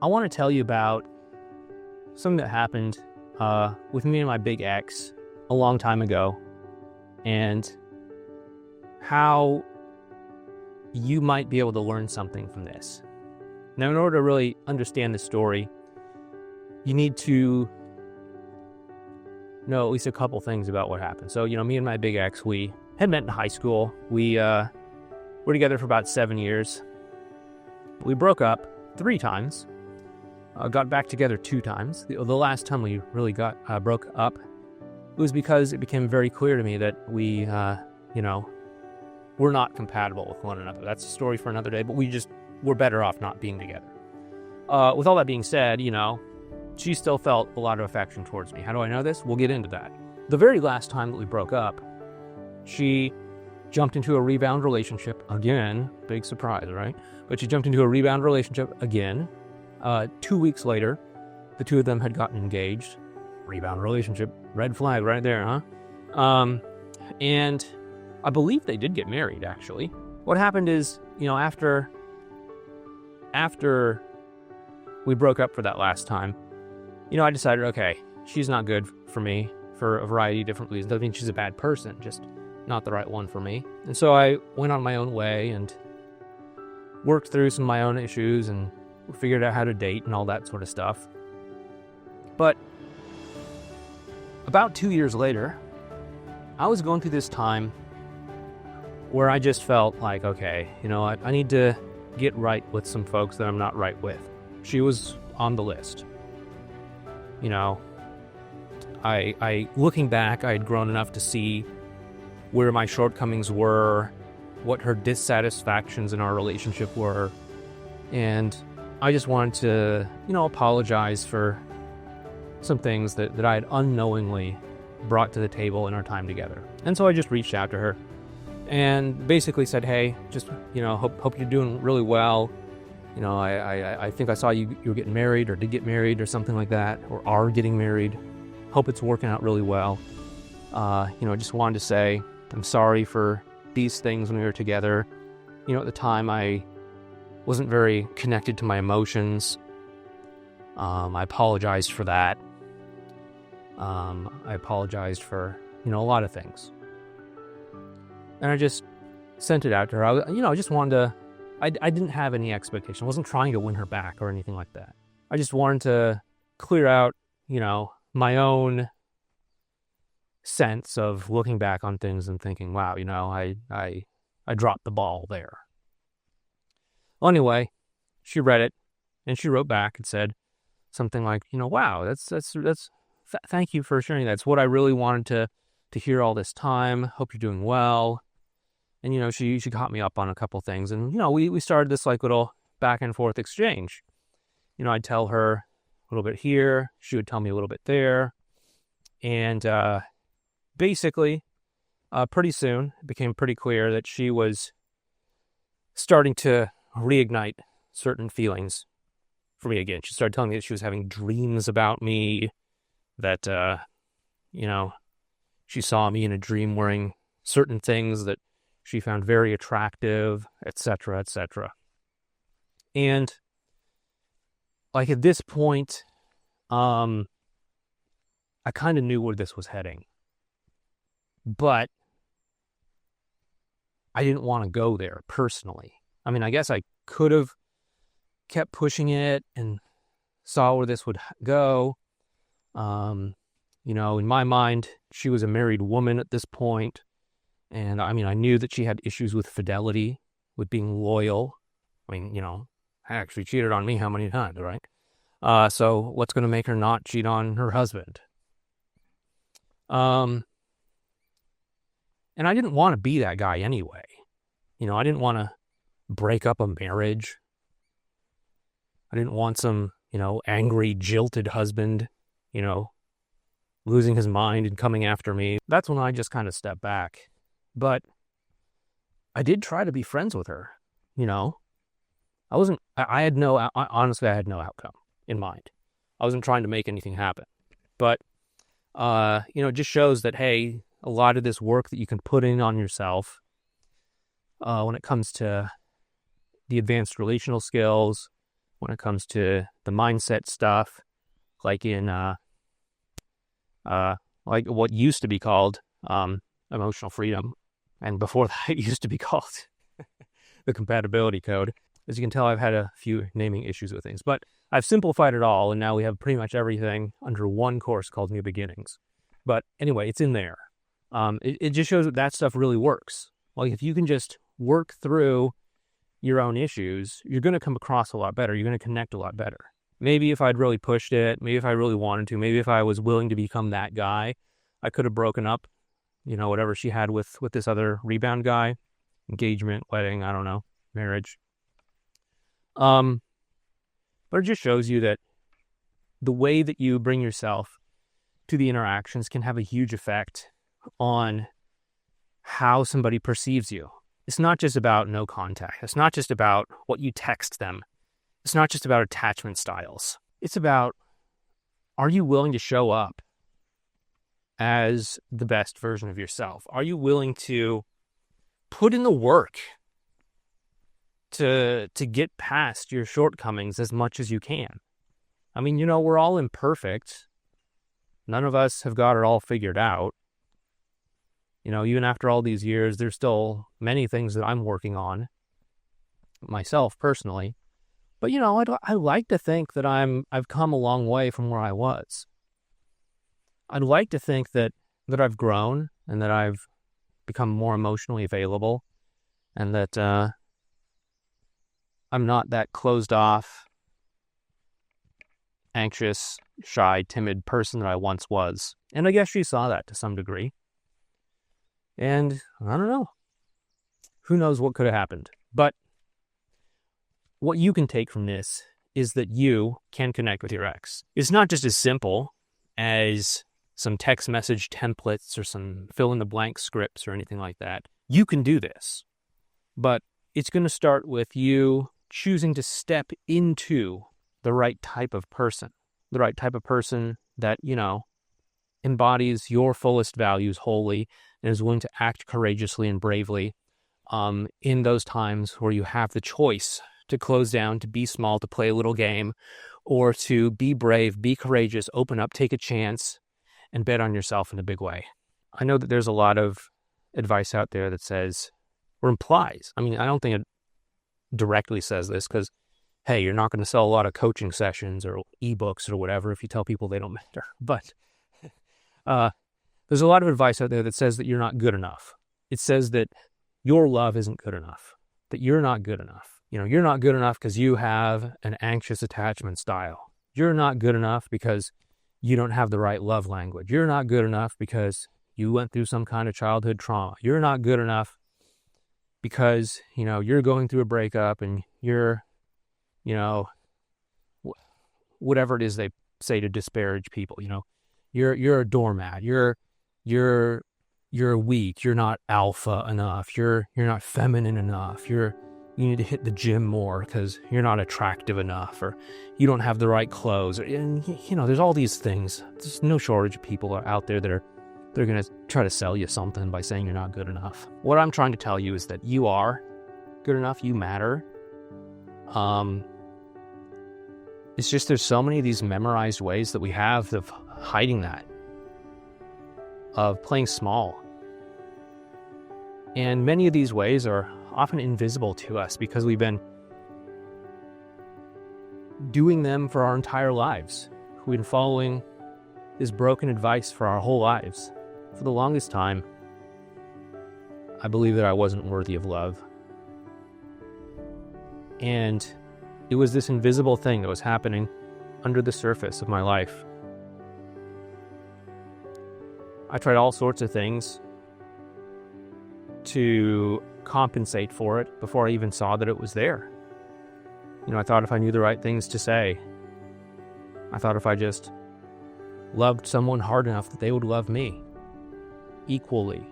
I want to tell you about something that happened with me and my big ex a long time ago, and how you might be able to learn something from this. Now, in order to really understand the story, you need to know at least a couple things about what happened. So, me and my big ex, we had met in high school. We were together for about 7 years. We broke up 3 times. Got back together 2 times. The last time we really broke up, it was because it became very clear to me that we, we're not compatible with one another. That's a story for another day, but we're better off not being together. With all that being said, she still felt a lot of affection towards me. How do I know this? We'll get into that. The very last time that we broke up, she jumped into a rebound relationship again. Big surprise, right? But she jumped into a rebound relationship again. 2 weeks later, the two of them had gotten engaged. Rebound relationship, red flag right there, huh? And I believe they did get married, actually. What happened is, after we broke up for that last time, I decided, okay, she's not good for me for a variety of different reasons. Doesn't mean she's a bad person, just not the right one for me. And so I went on my own way and worked through some of my own issues and figured out how to date and all that sort of stuff. But about 2 years later, I was going through this time where I just felt like, okay, I need to get right with some folks that I'm not right with. She was on the list. I looking back, I had grown enough to see where my shortcomings were, what her dissatisfactions in our relationship were, and I just wanted to, apologize for some things that I had unknowingly brought to the table in our time together. And so I just reached out to her and basically said, hey, just, hope you're doing really well. I think I saw you were getting married or did get married or something like that, or are getting married. Hope it's working out really well. Just wanted to say I'm sorry for these things when we were together. At the time I wasn't very connected to my emotions. I apologized for that. I apologized for, a lot of things. And I just sent it out to her. I just wanted to, I didn't have any expectation. I wasn't trying to win her back or anything like that. I just wanted to clear out, my own sense of looking back on things and thinking, wow, I dropped the ball there. Well, anyway, she read it and she wrote back and said something like, wow, that's thank you for sharing that. It's what I really wanted to hear all this time. Hope you're doing well. And, she caught me up on a couple things. And, we started this little back and forth exchange. I'd tell her a little bit here. She would tell me a little bit there. And basically, pretty soon, it became pretty clear that she was starting to reignite certain feelings for me again. She started telling me that she was having dreams about me, that, she saw me in a dream wearing certain things that she found very attractive, etc., etc. And at this point, I kind of knew where this was heading, but I didn't want to go there personally. I mean, I guess I could have kept pushing it and saw where this would go. In my mind, she was a married woman at this point. And I knew that she had issues with fidelity, with being loyal. I actually cheated on me how many times, right? So what's going to make her not cheat on her husband? And I didn't want to be that guy anyway. I didn't want to break up a marriage. I didn't want some, angry, jilted husband, losing his mind and coming after me. That's when I just kind of stepped back. But I did try to be friends with her, honestly, I had no outcome in mind. I wasn't trying to make anything happen. But, it just shows that, hey, a lot of this work that you can put in on yourself when it comes to the advanced relational skills, when it comes to the mindset stuff, like in like what used to be called emotional freedom, and before that it used to be called the compatibility code. As you can tell, I've had a few naming issues with things, but I've simplified it all, and now we have pretty much everything under one course called New Beginnings. But anyway, it's in there. It just shows that stuff really works. Like, if you can just work through your own issues, you're going to come across a lot better. You're going to connect a lot better. Maybe if I'd really pushed it, maybe if I really wanted to, maybe if I was willing to become that guy, I could have broken up, whatever she had with this other rebound guy, engagement, wedding, I don't know, marriage. But it just shows you that the way that you bring yourself to the interactions can have a huge effect on how somebody perceives you. It's not just about no contact. It's not just about what you text them. It's not just about attachment styles. It's about, are you willing to show up as the best version of yourself? Are you willing to put in the work to get past your shortcomings as much as you can? I mean, we're all imperfect. None of us have got it all figured out. Even after all these years, there's still many things that I'm working on myself personally. But, I like to think that I've come a long way from where I was. I'd like to think that I've grown and that I've become more emotionally available, and that I'm not that closed off, anxious, shy, timid person that I once was. And I guess she saw that to some degree. And I don't know. Who knows what could have happened? But what you can take from this is that you can connect with your ex. It's not just as simple as some text message templates or some fill-in-the-blank scripts or anything like that. You can do this. But it's going to start with you choosing to step into the right type of person. The right type of person that, embodies your fullest values wholly and is willing to act courageously and bravely in those times where you have the choice to close down, to be small, to play a little game, or to be brave, be courageous, open up, take a chance, and bet on yourself in a big way. I know that there's a lot of advice out there that says, or implies, I don't think it directly says this, because, hey, you're not going to sell a lot of coaching sessions or ebooks or whatever if you tell people they don't matter. But there's a lot of advice out there that says that you're not good enough. It says that your love isn't good enough, that you're not good enough. You're not good enough because you have an anxious attachment style. You're not good enough because you don't have the right love language. You're not good enough because you went through some kind of childhood trauma. You're not good enough because, you're going through a breakup and you're, whatever it is they say to disparage people, you're a doormat. You're weak. You're not alpha enough. You're not feminine enough. You need to hit the gym more because you're not attractive enough, or you don't have the right clothes. And, there's all these things. There's no shortage of people out there they're going to try to sell you something by saying you're not good enough. What I'm trying to tell you is that you are good enough. You matter. It's just there's so many of these memorized ways that we have of hiding that, of playing small. And many of these ways are often invisible to us because we've been doing them for our entire lives. We've been following this broken advice for our whole lives. For the longest time, I believed that I wasn't worthy of love. And it was this invisible thing that was happening under the surface of my life. I tried all sorts of things to compensate for it before I even saw that it was there. I thought if I knew the right things to say, I thought if I just loved someone hard enough that they would love me equally.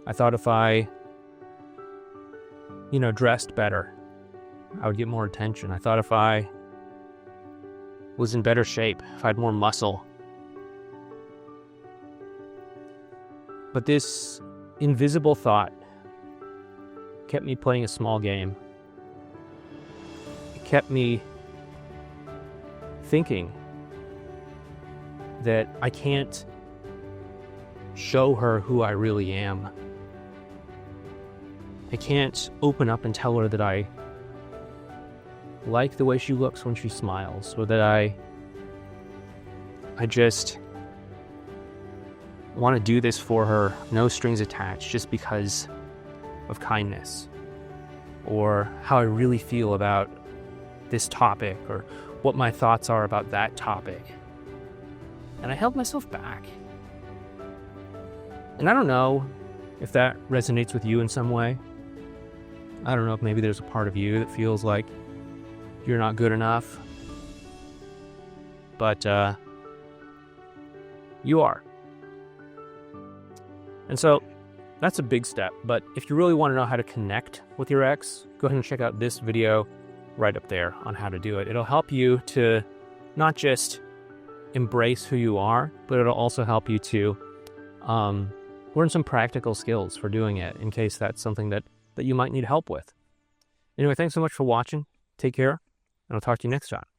I thought if I, dressed better, I would get more attention. I thought if I was in better shape, if I had more muscle. But this invisible thought kept me playing a small game. It kept me thinking that I can't show her who I really am. I can't open up and tell her that I like the way she looks when she smiles, or that I just want to do this for her, no strings attached, just because of kindness, or how I really feel about this topic, or what my thoughts are about that topic. And I held myself back. And I don't know if that resonates with you in some way. I don't know if maybe there's a part of you that feels like you're not good enough. But you are. And so that's a big step. But if you really want to know how to connect with your ex, go ahead and check out this video right up there on how to do it. It'll help you to not just embrace who you are, but it'll also help you to learn some practical skills for doing it, in case that's something that you might need help with. Anyway, thanks so much for watching. Take care, and I'll talk to you next time.